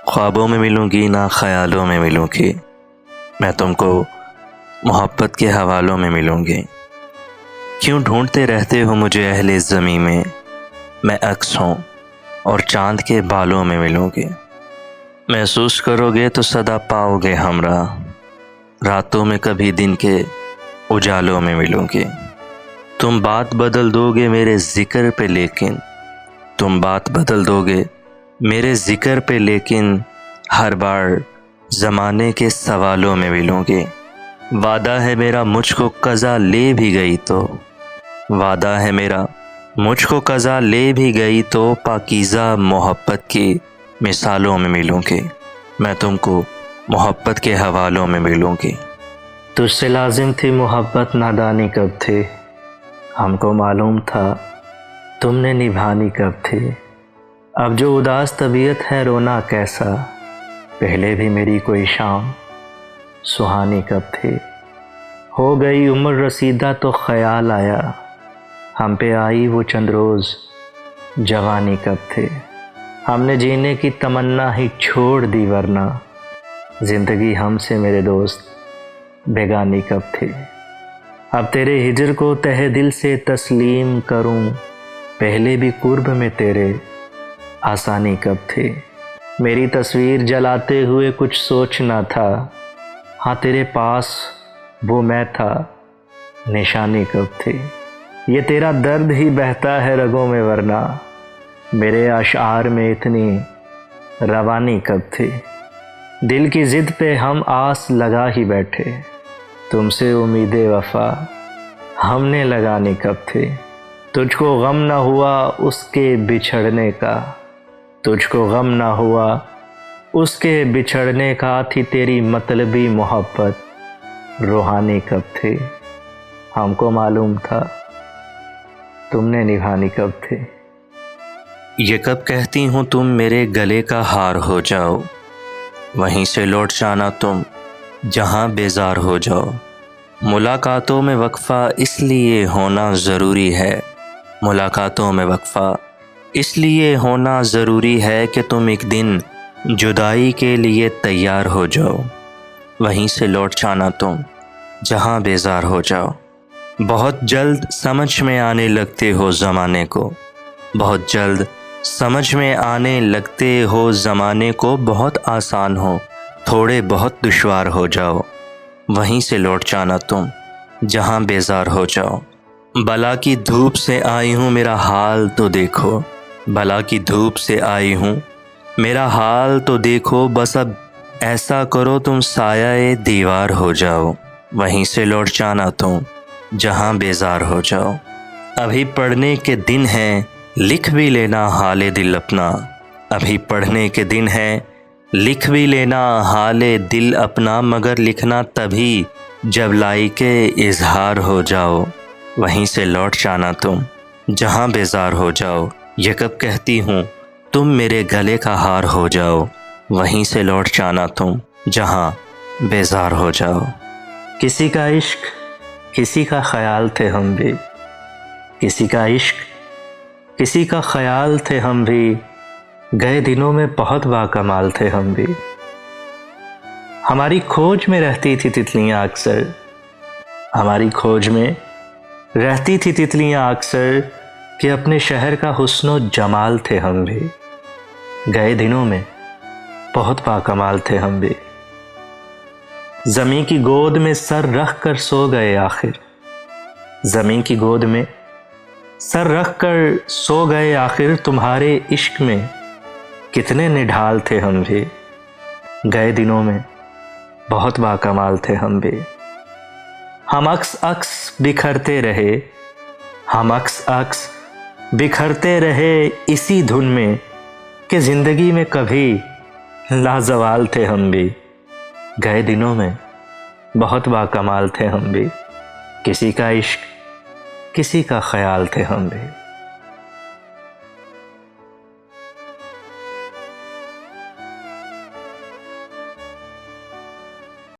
ख्वाबों में मिलूँगी ना ख़यालों में मिलूँगी, मैं तुमको मोहब्बत के हवालों में मिलूँगी। क्यों ढूंढते रहते हो मुझे अहले ज़मीं में, मैं अक्स हूँ और चाँद के बालों में मिलूँगी। महसूस करोगे तो सदा पाओगे हमरा, रातों में कभी दिन के उजालों में मिलूँगी। तुम बात बदल दोगे मेरे ज़िक्र पे, लेकिन तुम बात बदल दोगे मेरे ज़िक्र पे, लेकिन हर बार ज़माने के सवालों में मिलूँगी। वादा है मेरा मुझको क़ज़ा ले भी गई तो, वादा है मेरा मुझको क़ज़ा ले भी गई तो, पाकीज़ा मोहब्बत की मिसालों में मिलूँगी। मैं तुमको मोहब्बत के हवालों में मिलूँगी। तुझसे लाजिम थी मोहब्बत, नादानी कब थी, हमको मालूम था तुमने निभानी कब थी। अब जो उदास तबीयत है रोना कैसा, पहले भी मेरी कोई शाम सुहानी कब थी। हो गई उम्र रसीदा तो ख़याल आया, हम पे आई वो चंद रोज़ जवानी कब थी। हमने जीने की तमन्ना ही छोड़ दी, वरना ज़िंदगी हमसे मेरे दोस्त बेगानी कब थी। अब तेरे हिजर को तहे दिल से तस्लीम करूं, पहले भी कुर्ब में तेरे आसानी कब थी। मेरी तस्वीर जलाते हुए कुछ सोचना था, हाँ तेरे पास वो मैं था, निशानी कब थी। ये तेरा दर्द ही बहता है रगों में, वरना मेरे अशआर में इतनी रवानी कब थी। दिल की ज़िद पे हम आस लगा ही बैठे, तुमसे उम्मीदे वफ़ा हमने लगानी कब थी। तुझको गम न हुआ उसके बिछड़ने का, तुझको गम न हुआ उसके बिछड़ने का, थी तेरी मतलबी मोहब्बत रूहानी कब थी। हमको मालूम था तुमने निभानी कब थी। ये कब कहती हूँ तुम मेरे गले का हार हो जाओ, वहीं से लौट जाना तुम जहाँ बेजार हो जाओ। मुलाकातों में वक्फ़ा इसलिए होना ज़रूरी है, मुलाकातों में वक्फ़ा इसलिए होना ज़रूरी है कि तुम एक दिन जुदाई के लिए तैयार हो जाओ, वहीं से लौट जाना तुम जहाँ बेजार हो जाओ। बहुत जल्द समझ में आने लगते हो ज़माने को, बहुत जल्द समझ में आने लगते हो ज़माने को। बहुत आसान हो थोड़े बहुत दुश्वार हो जाओ, वहीं से लौट जाना तुम जहाँ बेजार हो जाओ। बला की धूप से आई हूँ मेरा हाल तो देखो, बला की धूप से आई हूँ मेरा हाल तो देखो। बस अब ऐसा करो तुम साया दीवार हो जाओ, वहीं से लौट जाना तुम जहाँ बेजार हो जाओ। अभी पढ़ने के दिन हैं लिख भी लेना हाले दिल अपना, अभी पढ़ने के दिन हैं लिख भी लेना हाले दिल अपना। मगर लिखना तभी जब लाइके इजहार हो जाओ, वहीं से लौट जाना तुम जहाँ बेजार हो जाओ। ये कब कहती हूँ तुम मेरे गले का हार हो जाओ, वहीं से लौट जाना तुम जहाँ बेजार हो जाओ। किसी का इश्क किसी का ख्याल थे हम भी, किसी का इश्क किसी का ख्याल थे हम भी, गए दिनों में बहुत बाकमाल थे हम भी। हमारी खोज में रहती थी तितलियां अक्सर, हमारी खोज में रहती थी तितलियां अक्सर, कि अपने शहर का हुस्नो जमाल थे हम भी। गए दिनों में बहुत बाकमाल थे हम भी। ज़मीं की गोद में सर रख कर सो गए आखिर, ज़मीं की गोद में सर रख कर सो गए आखिर। तुम्हारे इश्क में कितने निढाल थे हम भी, गए दिनों में बहुत बाकमाल थे हम भी। हम अक्स अक्स बिखरते रहे, हम अक्स अक्स बिखरते रहे इसी धुन में, कि ज़िंदगी में कभी लाजवाल थे हम भी। गए दिनों में बहुत बाकमाल थे हम भी, किसी का इश्क किसी का ख्याल थे हम भी।